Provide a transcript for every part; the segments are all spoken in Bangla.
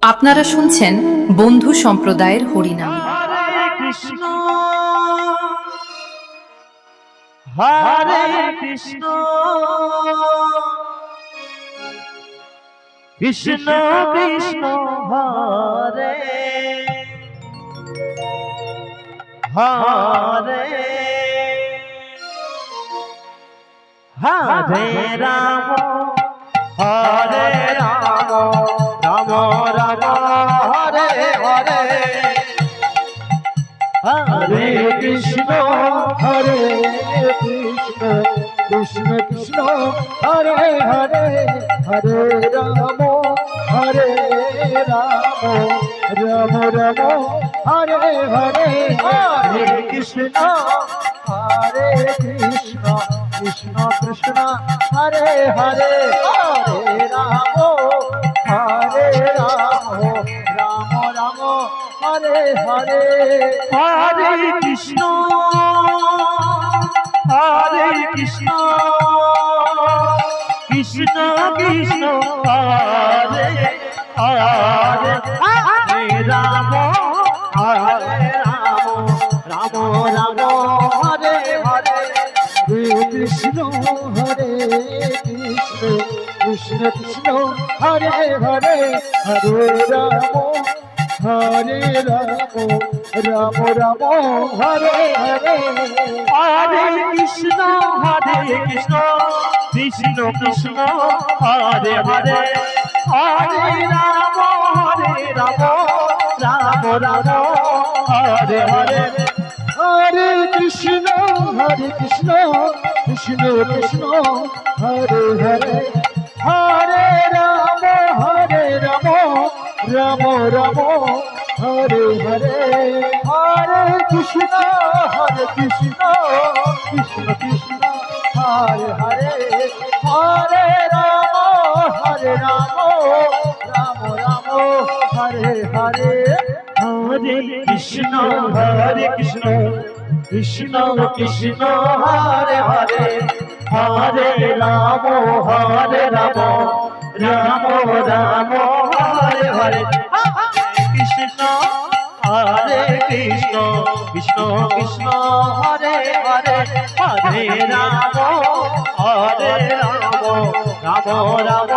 আপনারা শুনছেন বন্ধু সম্প্রদায়ের হরিনাম। হরে কৃষ্ণ হরে কৃষ্ণ কৃষ্ণ কৃষ্ণ হরে হরে হরে রাম হরে রাম রাম রাম হরে হরে হরে কৃষ্ণ হরে কৃষ্ণ কৃষ্ণ কৃষ্ণ হরে হরে হরে রাম হরে রাম রাম রাম হরে হরে হরে কৃষ্ণ হরে কৃষ্ণ কৃষ্ণ কৃষ্ণ হরে হরে হরে রাম হরে রাম রাম রাম হরে হরে হরে কৃষ্ণ হরে কৃষ্ণ কৃষ্ণ কৃষ্ণ হরে হরে হরে রাম হরে রাম রাম রাম হরে হরে হরে কৃষ্ণ হরে কৃষ্ণ কৃষ্ণ কৃষ্ণ হরে হরে হরে রাম হরে রাম রাম রাম হরে হরে হরে কৃষ্ণ কৃষ্ণ কৃষ্ণ হরে হরে হরে রাম রাম রাম হরে হরে হরে কৃষ্ণ কৃষ্ণ কৃষ্ণ হরে হরে হরে রাম রাম রাম হরে হরে হরে কৃষ্ণ কৃষ্ণ কৃষ্ণ হরে হরে হরে রাম রাম রাম হরে হরে হরে কৃষ্ণ কৃষ্ণ কৃষ্ণ কৃষ্ণ হরে হরে হরে রাম রাম রাম রাম হরে হরে কৃষ্ণ হরে কৃষ্ণ কৃষ্ণ কৃষ্ণ হরে হরে হরে রাম রাম রাম রাম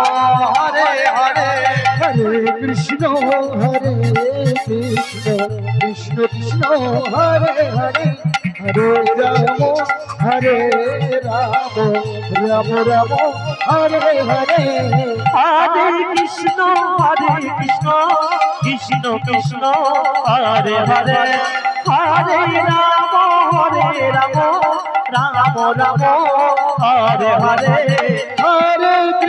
হরে হরে হরে কৃষ্ণ কৃষ্ণ কৃষ্ণ কৃষ্ণ হরে হরে হরে রাম রাম রাম হরে হরে হরে কৃষ্ণ কৃষ্ণ কৃষ্ণ কৃষ্ণ হরে হরে হরে রাম রাম রাম রাম হরে হরে হরে কৃষ্ণ